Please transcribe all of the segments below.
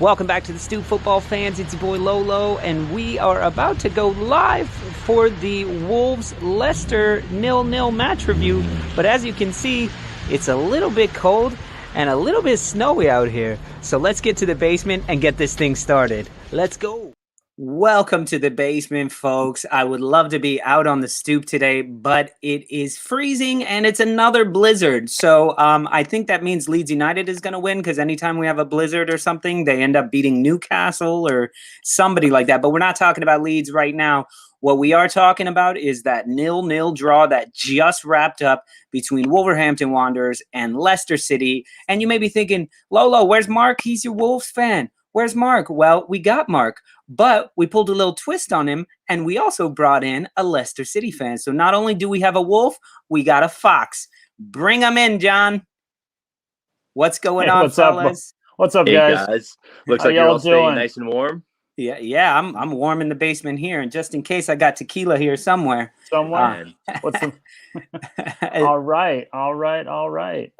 Welcome back to the Stoop football fans. It's your boy Lolo, and we are about to go live for the Wolves-Leicester 0-0 match review. But as you can see, it's a little bit cold and a little bit snowy out here. So let's get to the basement and get this thing started. Let's go. Welcome to the basement, folks. I would love to be out on the stoop today, but it is freezing and it's another blizzard. So I think that means Leeds United is going to win, because anytime we have a blizzard or something, they end up beating Newcastle or somebody like that. But we're not talking about Leeds right now. What we are talking about is that 0-0 draw that just wrapped up between Wolverhampton Wanderers and Leicester City. And you may be thinking, Lolo, where's Mark? He's your Wolves fan. Where's Mark? Well, we got Mark, but we pulled a little twist on him, and we also brought in a Leicester City fan. So not only do we have a wolf, we got a fox. Bring him in, John. What's going on, fellas? What's up, guys? Looks like you're all staying nice and warm. Yeah, I'm warm in the basement here, and just in case, I got tequila here somewhere. What's the... All right. All right.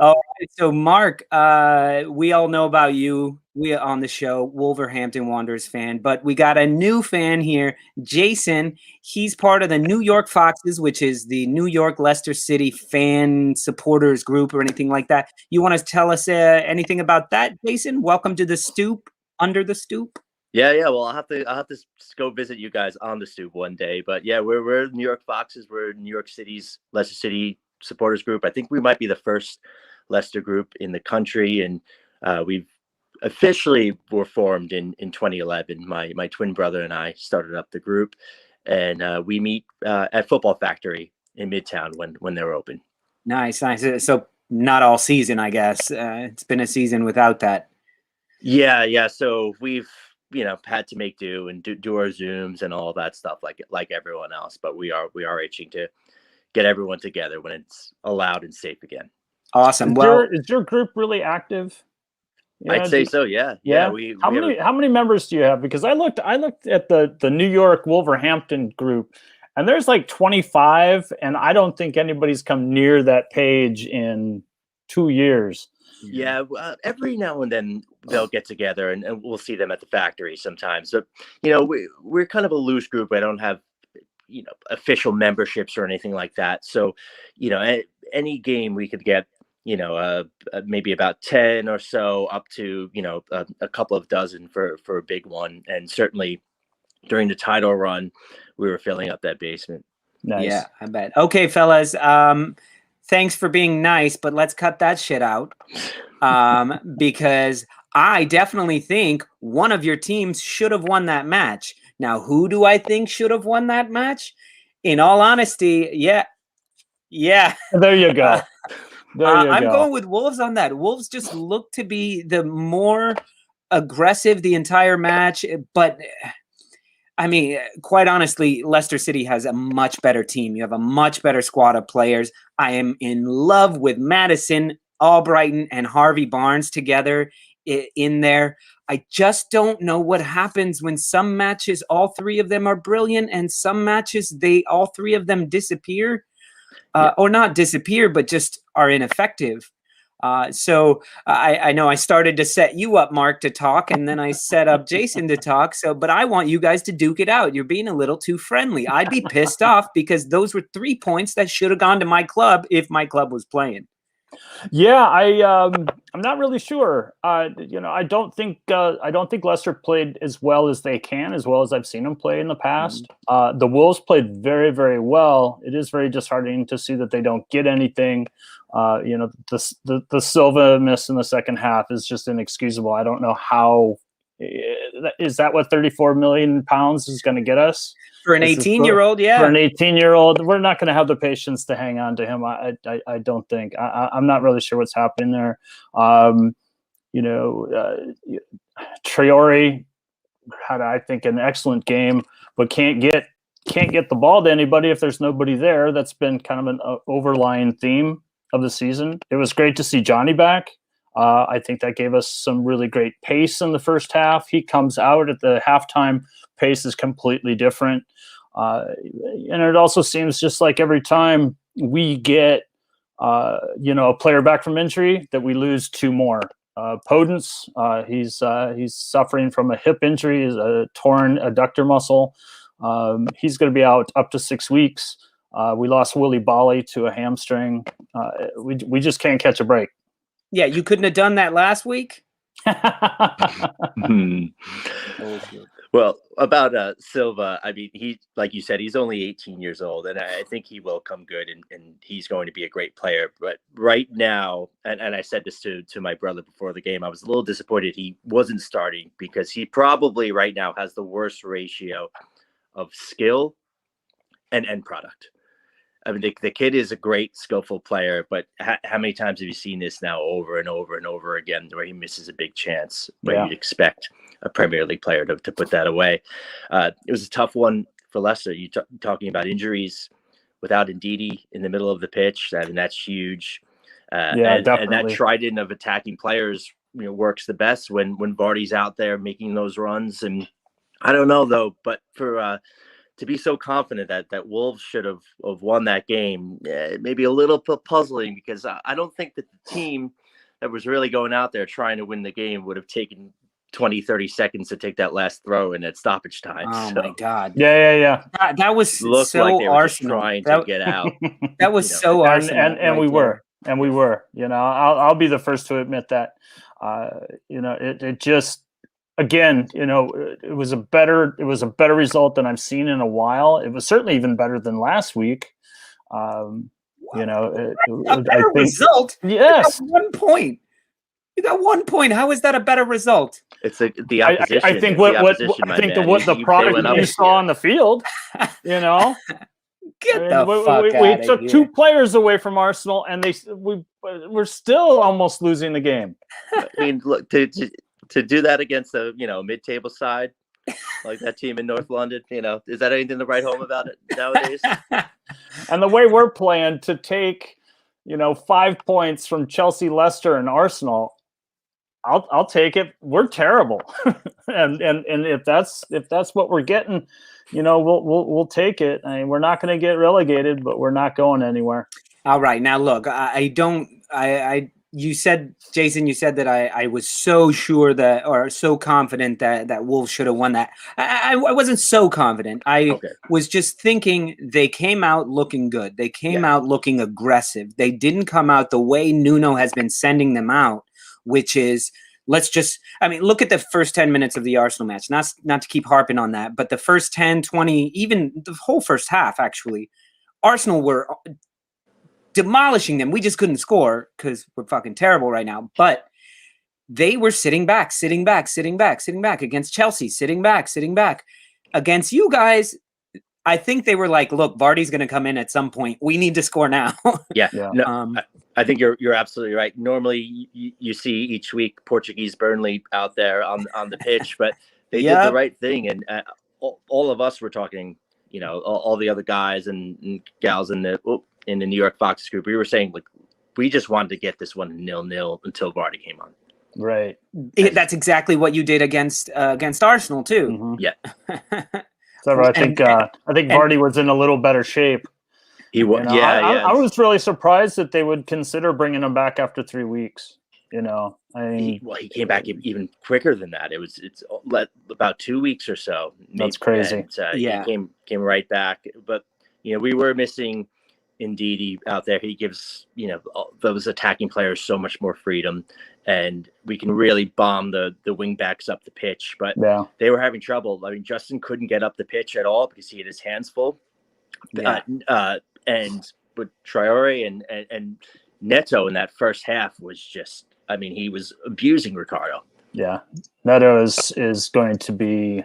So, Mark, we all know about you. We are on the show, Wolverhampton Wanderers fan, but we got a new fan here, Jason. He's part of the New York Foxes, which is the New York Leicester City fan supporters group or anything like that. You want to tell us anything about that, Jason? Welcome to the Stoop, under the Stoop. Yeah. Well, I'll have to go visit you guys on the Stoop one day. But yeah, we're New York Foxes. We're New York City's Leicester City supporters group. I think we might be the first Leicester group in the country, and we've officially were formed in 2011. My twin brother and I started up the group, and we meet at Football Factory in Midtown when they're open. Nice. So not all season, I guess. It's been a season without that. Yeah. So we've had to make do and do our Zooms and all that stuff like everyone else. But we are itching to get everyone together when it's allowed and safe again. Awesome. Is your group really active? Yeah, I'd say so. Yeah. How many members do you have? Because I looked at the New York Wolverhampton group, and there's like 25, and I don't think anybody's come near that page in 2 years. Yeah, every now and then they'll get together, and we'll see them at the factory sometimes. But we're kind of a loose group. I don't have official memberships or anything like that. So any game we could get maybe about 10 or so up to a couple of dozen for a big one. And certainly during the title run, we were filling up that basement. Nice. Yeah, I bet. Okay, fellas. Thanks for being nice, but let's cut that shit out. Because I definitely think one of your teams should have won that match. Now, who do I think should have won that match? In all honesty, yeah. There you go. I'm going with Wolves on that. Wolves just look to be the more aggressive the entire match. But, I mean, quite honestly, Leicester City has a much better team. You have a much better squad of players. I am in love with Maddison, Albrighton, and Harvey Barnes together in there. I just don't know what happens when some matches all three of them are brilliant, and some matches all three of them disappear. Or not disappear, but just are ineffective. So I know I started to set you up, Mark, to talk, and then I set up Jason to talk. But I want you guys to duke it out. You're being a little too friendly. I'd be pissed off because those were 3 points that should have gone to my club if my club was playing. Yeah, I'm not really sure. I don't think Leicester played as well as they can, as well as I've seen them play in the past. The Wolves played very, very well. It is very disheartening to see that they don't get anything. The Silva miss in the second half is just inexcusable. I don't know how. Is that what 34 million pounds is going to get us? For an 18-year-old, yeah. For an 18-year-old, we're not going to have the patience to hang on to him. I don't think. I'm not really sure what's happening there. Traore had, I think, an excellent game, but can't get the ball to anybody if there's nobody there. That's been kind of an overlying theme of the season. It was great to see Johnny back. I think that gave us some really great pace in the first half. He comes out at the halftime. Pace is completely different. And it also seems just like every time we get, a player back from injury that we lose 2 more. Podence, he's suffering from a hip injury, a torn adductor muscle. He's going to be out up to 6 weeks. We lost Willie Bali to a hamstring. We just can't catch a break. Yeah, you couldn't have done that last week. Well, about Silva, I mean, he, like you said, he's only 18 years old, and I think he will come good, and he's going to be a great player. But right now, and I said this to my brother before the game, I was a little disappointed he wasn't starting, because he probably right now has the worst ratio of skill and end product. I mean, the kid is a great, skillful player, but how many times have you seen this now over and over and over again, where he misses a big chance, where you'd expect a Premier League player to put that away? It was a tough one for Leicester. You talking about injuries without Ndidi in the middle of the pitch. I mean, that's huge. Definitely. And that trident of attacking players, works the best when Vardy's out there making those runs. And I don't know, though, but for to be so confident that Wolves should have won that game, maybe a little puzzling, because I don't think that the team that was really going out there trying to win the game would have taken 20, 30 seconds to take that last throw in at stoppage time. Oh my God. Yeah. That was so like they were Arsenal. trying to get out. That was so Arsenal. And we were. And we were. I'll be the first to admit that. It just, again, it was a better result than I've seen in a while. It was certainly even better than last week. A better result. Yes, you got 1 point. You got 1 point. How is that a better result? It's the opposition. I think what the product you saw on the field. Get the fuck we took 2 players away from Arsenal, and we're still almost losing the game. I mean, look, to do that against a mid-table side like that team in North London, is that anything to write home about it nowadays? And the way we're playing, to take 5 points from Chelsea, Leicester, and Arsenal, I'll take it. We're terrible, and if that's what we're getting, we'll take it. I mean, we're not going to get relegated, but we're not going anywhere. All right, now look, you said, Jason, that I was so sure that, or so confident that Wolves should have won that. I wasn't so confident. I was just thinking they came out looking good. They came out looking aggressive. They didn't come out the way Nuno has been sending them out, which is, look at the first 10 minutes of the Arsenal match. Not to keep harping on that, but the first 10, 20, even the whole first half, actually, Arsenal were demolishing them. We just couldn't score because we're fucking terrible right now. But they were sitting back against Chelsea, sitting back against you guys. I think they were like, look, Vardy's going to come in at some point. We need to score now. No, I think you're absolutely right. Normally you see each week Portuguese Burnley out there on the pitch, but they did the right thing. And all of us were talking, all the other guys and gals in the New York Fox group, we were saying, like, we just wanted to get this one 0-0 until Vardy came on. Right. That's exactly what you did against Arsenal too. Mm-hmm. Yeah. So I think Vardy was in a little better shape. He was. I was really surprised that they would consider bringing him back after 3 weeks. He came back even quicker than that. It's about 2 weeks or so. That's crazy. And, he came right back. But we were missing Ndidi out there. He gives those attacking players so much more freedom, and we can really bomb the wing backs up the pitch. But they were having trouble. I mean, Justin couldn't get up the pitch at all because he had his hands full. And with Traore and Neto in that first half was just, I mean, he was abusing Ricardo. Yeah, Neto is going to be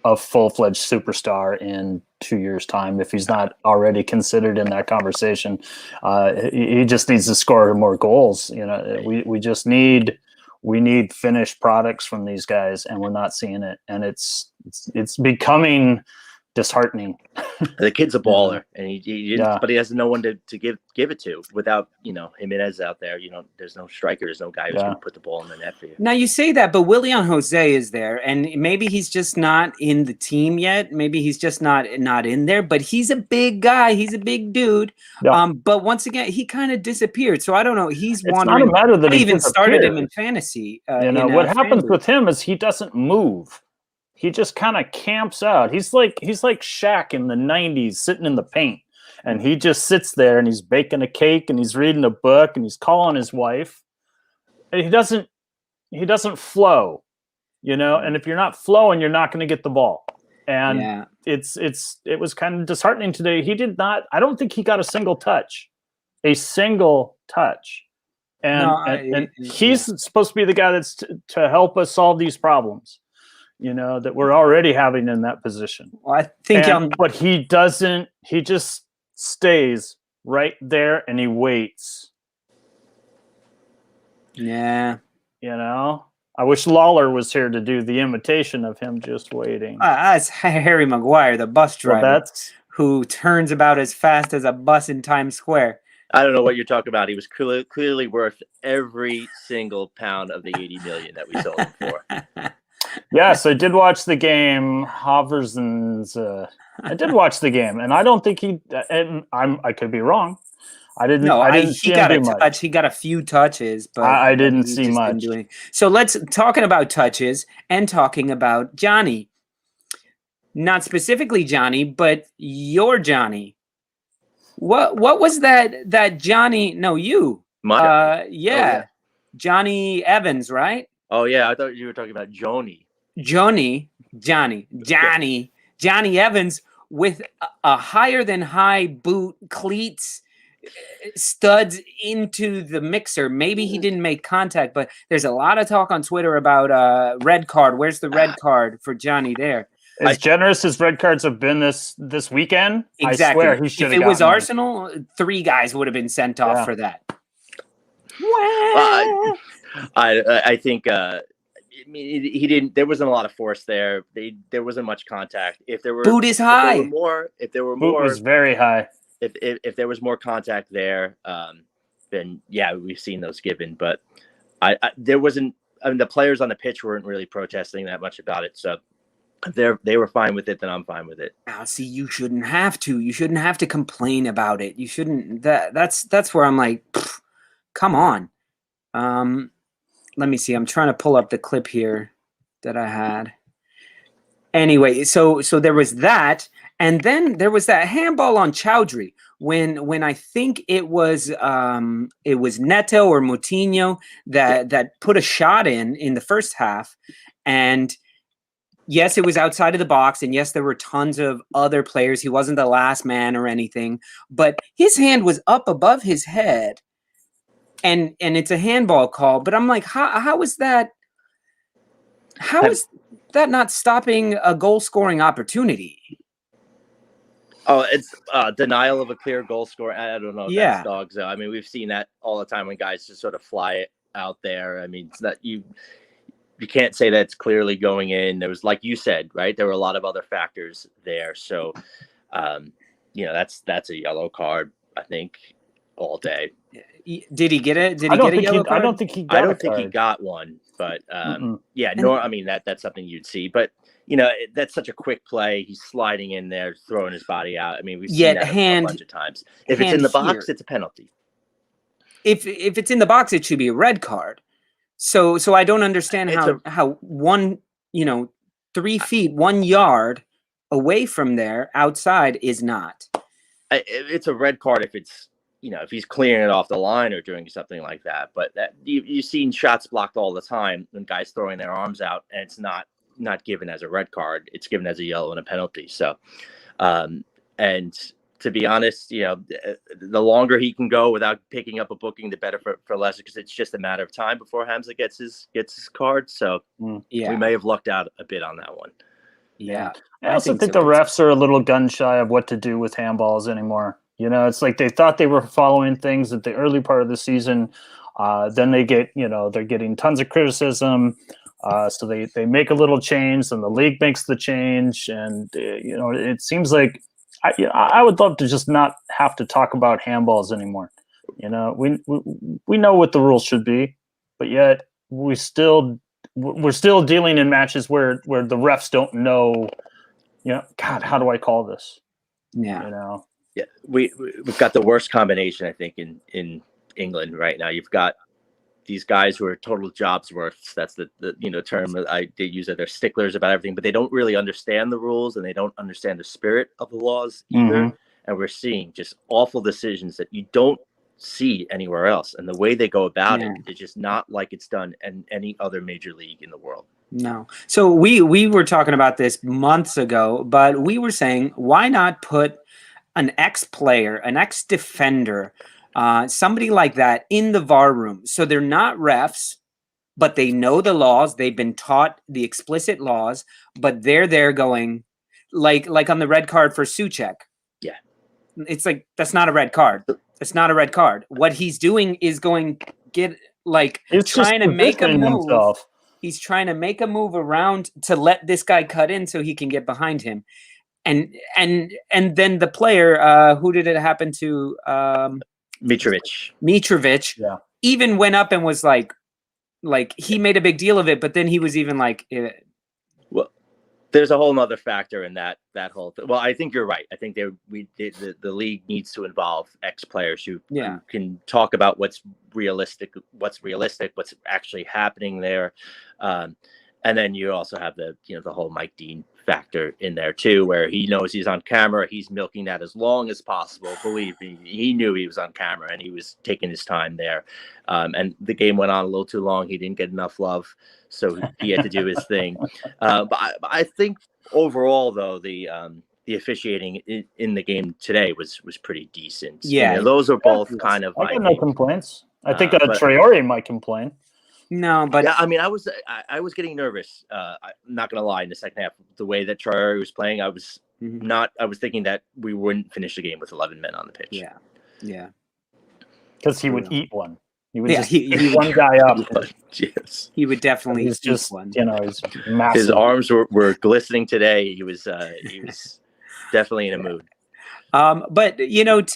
a full-fledged superstar in 2 years' time if he's not already considered in that conversation. He just needs to score more goals. We just need finished products from these guys, and we're not seeing it, and it's becoming disheartening. The kid's a baller, and Yeah. but he has no one to give it to without Jimenez out there. There's no striker, there's no guy who's going to put the ball in the net for you. Now you say that, but Willian Jose is there, and maybe he's just not in the team yet. Maybe he's just not in there. But he's a big guy. He's a big dude. Yeah. But once again, he kind of disappeared. So I don't know. He's It's wandering. not a matter that I he even started him disappeared. in fantasy. What happens with him is he doesn't move. He just kind of camps out. He's like Shaq in the 90s sitting in the paint. And he just sits there and he's baking a cake and he's reading a book and he's calling his wife. And he doesn't flow, and if you're not flowing, you're not going to get the ball. And it was kind of disheartening today. I don't think he got a single touch. And he's supposed to be the guy that's to help us solve these problems. That we're already having in that position. Well, I think, but he doesn't. He just stays right there and he waits. Yeah. I wish Lawler was here to do the imitation of him just waiting. That's Harry Maguire, the bus driver, who turns about as fast as a bus in Times Square. I don't know what you're talking about. He was clearly worth every single pound of the 80 million that we sold him for. Yes, I did watch the game. Haverson's. I did watch the game, and I don't think he. And I could be wrong. I didn't. No, I didn't he got a touch. He got a few touches, but I didn't see much. So let's talking about touches and talking about Johnny. Not specifically Johnny, but your Johnny. What was that Johnny? No, you. Yeah. Johnny Evans, right? Oh yeah, I thought you were talking about Johnny Evans with a higher than high boot, cleats, studs into the mixer. Maybe he didn't make contact, but there's a lot of talk on Twitter about red card. Where's the red card for Johnny there? As generous as red cards have been this weekend, exactly. I swear he should have. If it was Arsenal, 3 guys would have been sent off for that. I think he didn't. There wasn't a lot of force there. There wasn't much contact. If there were boot is high. If there were boot more, was very high. If there was more contact there, then yeah, we've seen those given. But there wasn't. I mean, the players on the pitch weren't really protesting that much about it. So if they were fine with it, then I'm fine with it. Now, see, you shouldn't have to. You shouldn't have to complain about it. You shouldn't. That's where I'm like, come on. Let me see. I'm trying to pull up the clip here that I had. Anyway, so there was that, and then there was that handball on Chowdhury when I think it was Neto or Moutinho that put a shot in the first half, and yes, it was outside of the box, and yes, there were tons of other players. He wasn't the last man or anything, but his hand was up above his head. And it's a handball call, but I'm like, how is that? How is that not stopping a goal scoring opportunity? Oh, it's denial of a clear goal score. I don't know if that's dogs. I mean, we've seen that all the time when guys just sort of fly it out there. I mean, it's not you can't say that it's clearly going in. There was, like you said, right? There were a lot of other factors there. So, that's a yellow card, I think, all day. Did he get it? Did he get a yellow card? I don't think he got one, but I mean that's something you'd see. But that's such a quick play. He's sliding in there, throwing his body out. I mean, we've seen that a bunch of times. If it's in the box, it's a penalty. If it's in the box, it should be a red card. So I don't understand how 3 feet, 1 yard away from there outside is not. It's a red card if it's. If he's clearing it off the line or doing something like that. But that you've seen shots blocked all the time when guys throwing their arms out, and it's not given as a red card. It's given as a yellow and a penalty. So, and to be honest, the longer he can go without picking up a booking, the better for Leicester, because it's just a matter of time before Hamza gets his card. So we may have lucked out a bit on that one. Yeah. I also think the refs are a little gun shy of what to do with handballs anymore. It's like they thought they were following things at the early part of the season. Then they get, they're getting tons of criticism. So they make a little change, and the league makes the change. And, it seems like I would love to just not have to talk about handballs anymore. You know, we know what the rules should be, but yet we're still dealing in matches where the refs don't know. You know, God, how do I call this? Yeah. You know. Yeah, we've got the worst combination, I think, in England right now. You've got these guys who are total jobs worths. That's the term that they use. That they're sticklers about everything, but they don't really understand the rules and they don't understand the spirit of the laws either. Mm-hmm. And we're seeing just awful decisions that you don't see anywhere else. And the way they go about it is just not like it's done in any other major league in the world. No. So we were talking about this months ago, but we were saying, why not put an ex-player, an ex-defender, somebody like that in the VAR room? So they're not refs, but they know the laws. They've been taught the explicit laws, but they're there going, like on the red card for Souček. Yeah. It's like, that's not a red card. It's not a red card. What he's doing is going It's trying to make a move. Himself. He's trying to make a move around to let this guy cut in so he can get behind him. And then the player, who did it happen to? Mitrovic, even went up and was like he made a big deal of it, but then he was even like, well, there's a whole nother factor in that whole thing. Well, I think you're right. I think the league needs to involve ex-players who can talk about what's realistic, what's actually happening there. And then you also have the whole Mike Dean factor in there too, where he knows he's on camera. He's milking that as long as possible. Believe me, he knew he was on camera and he was taking his time there. And the game went on a little too long. He didn't get enough love, so he had to do his thing. But I think overall, though, the officiating in the game today was pretty decent. Yeah, those are both kind of. I got no complaints. I think Traore might complain. No, but I mean, I was getting nervous. I'm not gonna lie. In the second half, the way that Traore was playing, I was not. I was thinking that we wouldn't finish the game with 11 men on the pitch. Yeah. Because he would eat one. He would just he pick one guy up. Yes, he would definitely he's just one. He's massive. His arms were glistening today. He was definitely in a mood. But today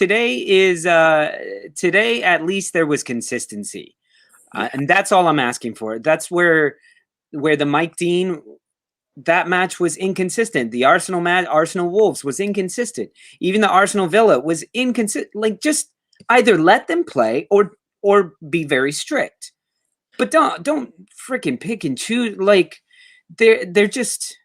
at least there was consistency. And that's all I'm asking for. That's where the Mike Dean, that match was inconsistent. The Arsenal match, Arsenal Wolves, was inconsistent. Even the Arsenal Villa was inconsistent. Like, just either let them play or be very strict. But don't freaking pick and choose. Like, they're just.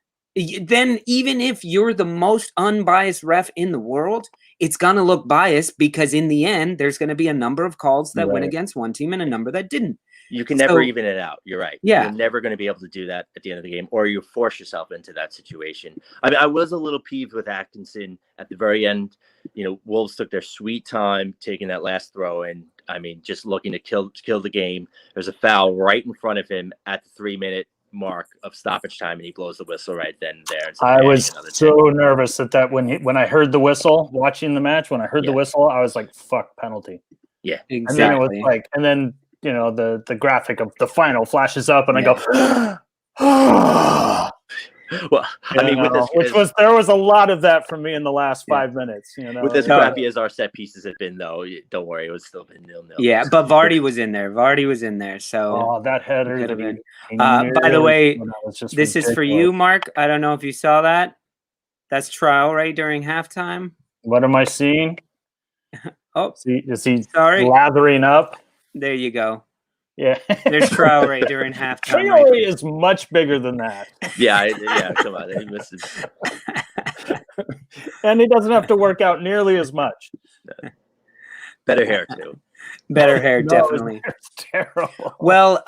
Then even if you're the most unbiased ref in the world, it's going to look biased because in the end, there's going to be a number of calls that went against one team and a number that didn't. You can never even it out. You're right. Yeah. You're never going to be able to do that at the end of the game, or you force yourself into that situation. I mean, I was a little peeved with Atkinson at the very end. Wolves took their sweet time taking that last throw in. I mean, just looking to kill the game. There's a foul right in front of him at the 3-minute mark of stoppage time, and he blows the whistle right then and there. I was so nervous that when I heard the whistle watching the match, when I heard the whistle, I was like, "Fuck, penalty!" Yeah, exactly. And then it was like, the graphic of the final flashes up, and I go, well, I mean, there was a lot of that from me in the last 5 minutes. With as crappy as our set pieces have been, though, don't worry, it was still been 0-0. Yeah, but Vardy was in there. So that header could have been. By the way, this is for you, Mark. I don't know if you saw that. That's Traore during halftime. What am I seeing? Oh, is he lathering up? There you go. Yeah, there's Traore during halftime. Traore is much bigger than that. Yeah, come on, he missed it. And he doesn't have to work out nearly as much. Better hair too. Better hair, definitely. It's terrible. Well,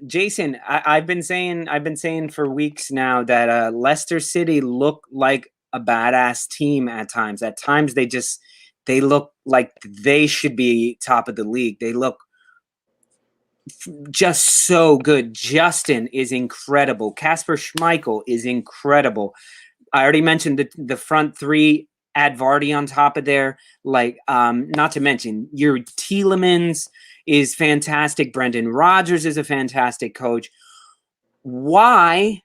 Jason, I've been saying for weeks now that Leicester City look like a badass team at times. At times, they look like they should be top of the league. They look just so good. Justin is incredible. Kasper Schmeichel is incredible. I already mentioned the front three. Add Vardy on top of there. Not to mention your Tielemans is fantastic. Brendan Rodgers is a fantastic coach. Why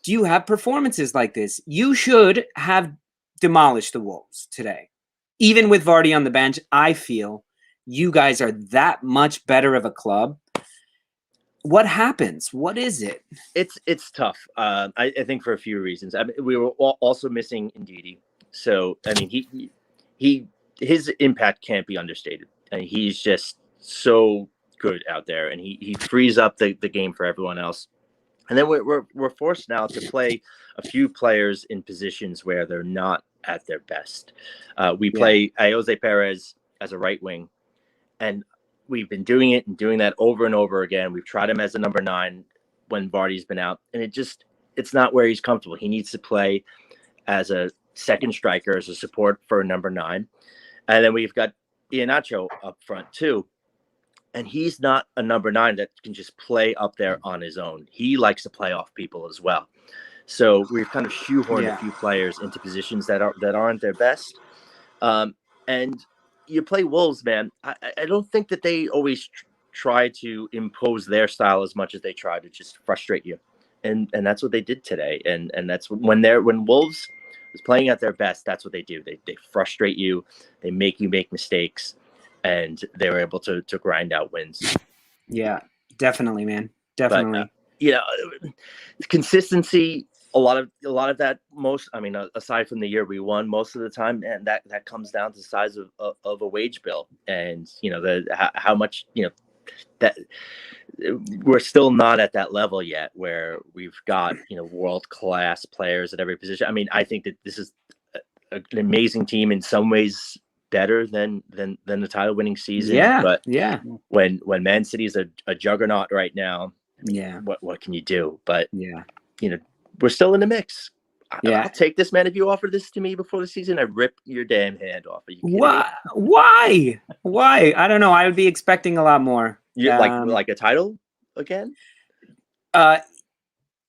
do you have performances like this? You should have demolish the Wolves today. Even with Vardy on the bench, I feel you guys are that much better of a club. What happens? What is it? It's tough. I think for a few reasons. I mean, we were also missing Ndidi. So I mean, his impact can't be understated. I mean, he's just so good out there, and he frees up the game for everyone else. And then we're forced now to play a few players in positions where they're not at their best. We play Ayoze Perez as a right wing, and we've been doing it and doing that over and over again. We've tried him as a number 9 when Vardy's been out, and it's not where he's comfortable. He needs to play as a second striker, as a support for a number 9. And then we've got Iheanacho up front too. And he's not a number 9 that can just play up there on his own. He likes to play off people as well. So we've kind of shoehorned a few players into positions that aren't their best. And you play Wolves, man. I don't think that they always try to impose their style as much as they try to just frustrate you. And that's what they did today. And that's when Wolves is playing at their best, that's what they do. They frustrate you. They make you make mistakes. And they were able to grind out wins. Yeah, definitely, man. Definitely. But, consistency, a lot of that, aside from the year we won, most of the time, and that comes down to the size of a wage bill. And, how much, that we're still not at that level yet where we've got, world-class players at every position. I mean, I think that this is an amazing team in some ways, better than the title winning season. But when Man City is a juggernaut right now, what can you do? But we're still in the mix. I'll take this, man. If you offered this to me before the season, I'd rip your damn hand off. Are you kidding me? Why? I don't know. I would be expecting a lot more. Like a title again?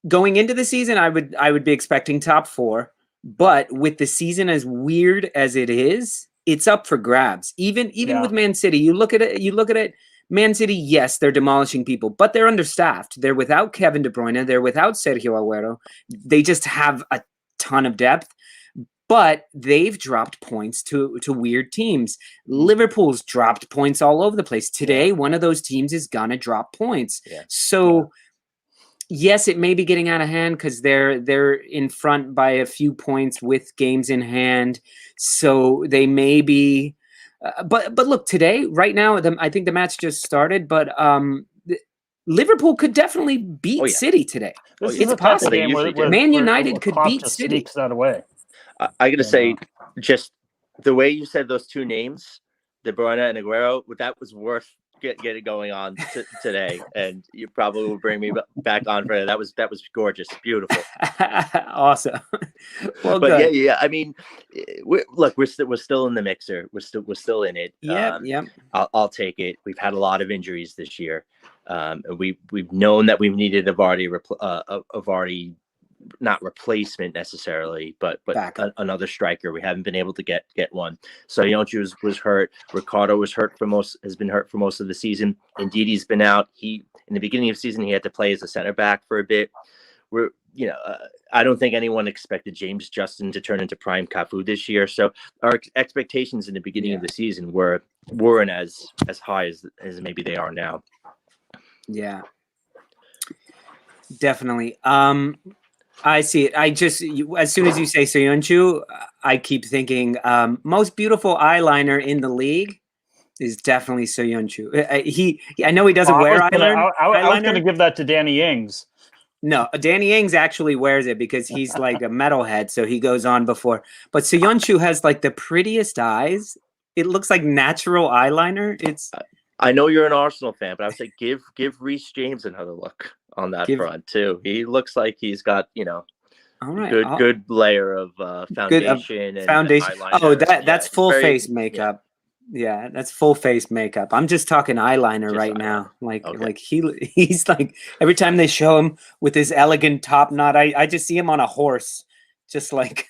Going into the season, I would be expecting top 4. But with the season as weird as it is, it's up for grabs. Even with Man City, you look at it. Man City, yes, they're demolishing people, but they're understaffed. They're without Kevin De Bruyne. They're without Sergio Aguero. They just have a ton of depth, but they've dropped points to weird teams. Liverpool's dropped points all over the place. Today, one of those teams is gonna drop points. So. Yes, it may be getting out of hand because they're in front by a few points with games in hand, so they may be. But look, today, right now, I think the match just started, but Liverpool could definitely beat City today. It's possible. Man United could beat City. Sneaks that away. I got to say, just the way you said those two names, De Bruyne and Aguero, that was worth get it going on today, and you probably will bring me back on for that. That was gorgeous, beautiful, awesome. Well, but good. I mean, we're still in the mixer. We're still in it. I'll take it. We've had a lot of injuries this year. We've known that we've needed a Vardy, not replacement necessarily, but another striker. We haven't been able to get one. So Soyuncu was hurt. Ricardo has been hurt for most of the season. Ndidi's been out. In the beginning of the season, he had to play as a center back for a bit. I don't think anyone expected James Justin to turn into prime Cafu this year. So our expectations in the beginning of the season weren't as high as maybe they are now. Yeah, definitely. I see it. As soon as you say Soyuncu, I keep thinking most beautiful eyeliner in the league is definitely Soyuncu. I know he doesn't wear eyeliner. I was going to give that to Danny Ings. No, Danny Ings actually wears it because he's like a metalhead, so he goes on before. But Soyuncu has like the prettiest eyes. It looks like natural eyeliner. I know you're an Arsenal fan, but I would say give Reece James another look on that front too. He looks like he's got good layer of foundation and eyeliner. Oh, that's full face makeup. Yeah, that's full face makeup. I'm just talking eyeliner right now. Like he's like every time they show him with his elegant top knot, I just see him on a horse, just like.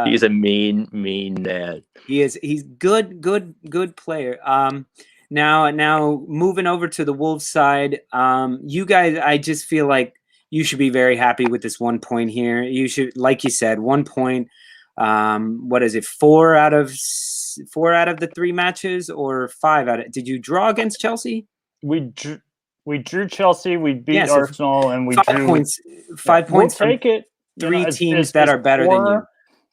He's a mean man. He is. He's good player. Now moving over to the Wolves side, you guys, I just feel like you should be very happy with this 1 point here. You should, like you said, 1 point. What is it? 4 out of the 3 matches, or 5 out of? Did you draw against Chelsea? We drew Chelsea. We beat so Arsenal, and we 5 drew points. 5 We'll points from take it. 3 teams that are better than you.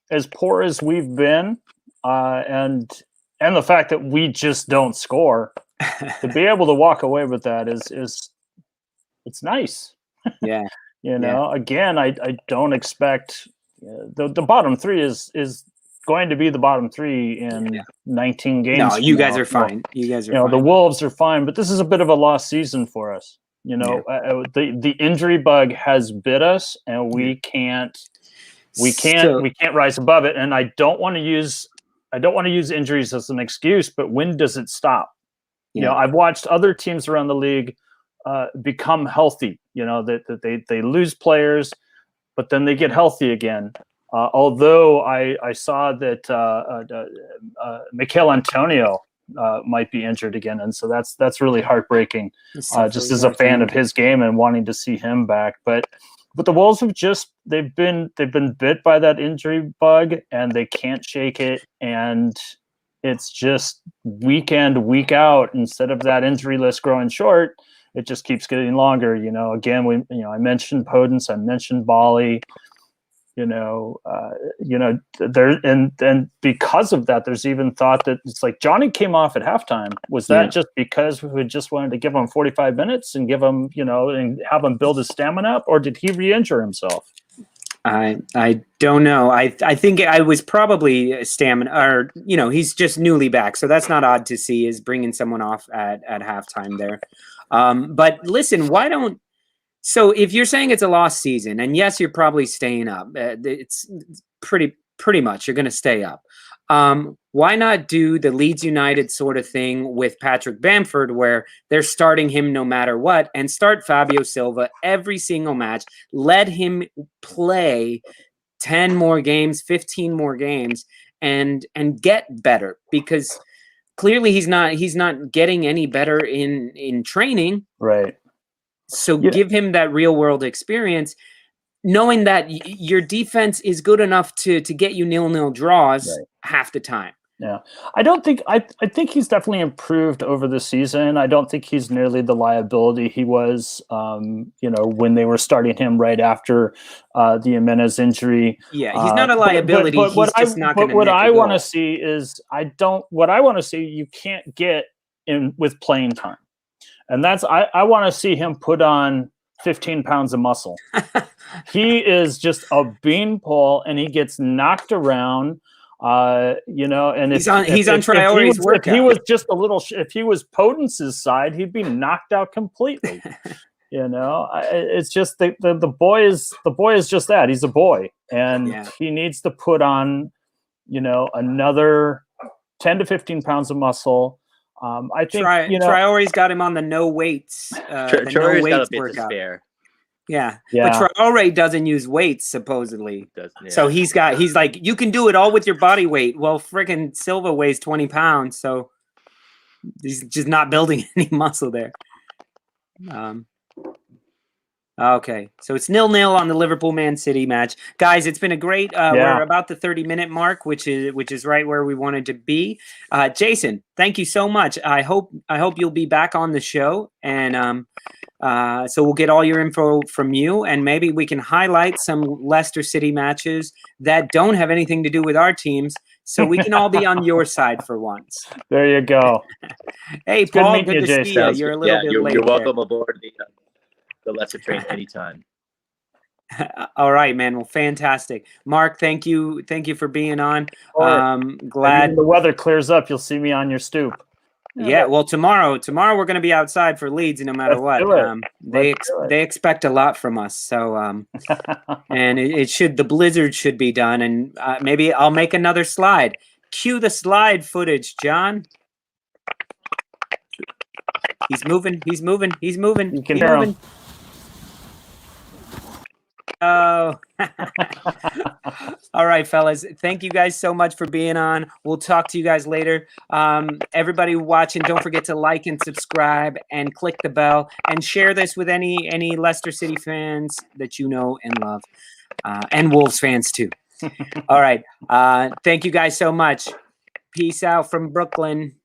As poor as we've been, and the fact that we just don't score, to be able to walk away with that is it's nice. Yeah. Again, I don't expect the bottom 3 is going to be the bottom 3 in 19 games. No, you guys are fine. You guys are fine. The Wolves are fine, but this is a bit of a lost season for us. The injury bug has bit us, and we can't rise above it. And I don't want to use injuries as an excuse, but when does it stop? I've watched other teams around the league become healthy. That they lose players, but then they get healthy again. Although I saw that Mikel Antonio might be injured again, and so that's really heartbreaking. Just as a fan of his game and wanting to see him back, but the Wolves have they've been bit by that injury bug, and they can't shake it, and it's just week in, week out. Instead of that injury list growing short, it just keeps getting longer. Again, I mentioned Podence, I mentioned Bali. There and because of that, there's even thought that it's like Johnny came off at halftime. Was that just because we just wanted to give him 45 minutes and give him, and have him build his stamina up, or did he re-injure himself? I don't know. I think I was probably stamina, or he's just newly back, so that's not odd to see, is bringing someone off at halftime there. But listen, why don't? So if you're saying it's a lost season, and yes, you're probably staying up. It's pretty much you're going to stay up. Why not do the Leeds United sort of thing with Patrick Bamford, where they're starting him no matter what, and start Fabio Silva every single match, let him play 10 more games, 15 more games, and get better, because clearly he's not getting any better in training. Right. So give him that real world experience, knowing that your defense is good enough to get you 0-0 draws half the time. Yeah, I think he's definitely improved over the season. I don't think he's nearly the liability he was, when they were starting him right after the Jimenez injury. Yeah, he's not a liability. But he's just not going to. What I want to see is you can't get in with playing time. And that's I want to see him put on 15 pounds of muscle. He is just a beanpole, and he gets knocked around. And he's on Traore's workout. If he was just if he was Potence's side, he'd be knocked out completely. It's just the boy is just that. He's a boy, and he needs to put on, another 10 to 15 pounds of muscle. I think Traore's got him on the no weights. Traore's got a bit to spare. Yeah. But Traore doesn't use weights, supposedly. So he's like, you can do it all with your body weight. Well, freaking Silva weighs 20 pounds, so he's just not building any muscle there. Okay, so it's 0-0 on the Liverpool-Man City match, guys. It's been a great. We're about the 30-minute mark, which is right where we wanted to be. Jason, thank you so much. I hope you'll be back on the show, and so we'll get all your info from you, and maybe we can highlight some Leicester City matches that don't have anything to do with our teams, so we can all be on your side for once. There you go. Hey, Paul, good to see you. You're a little bit late. You're welcome aboard the Leicester train anytime. All right, man. Well, fantastic. Mark, thank you for being on. Glad when the weather clears up, you'll see me on your stoop. Yeah, well, tomorrow we're going to be outside for Leeds no matter what. They expect a lot from us. So, and the blizzard should be done, and maybe I'll make another slide. Cue the slide footage, John. He's moving. You can hear him. Oh, all right, fellas. Thank you guys so much for being on. We'll talk to you guys later. Everybody watching, don't forget to like and subscribe and click the bell and share this with any Leicester City fans that you know and love, and Wolves fans too. All right. Thank you guys so much. Peace out from Brooklyn.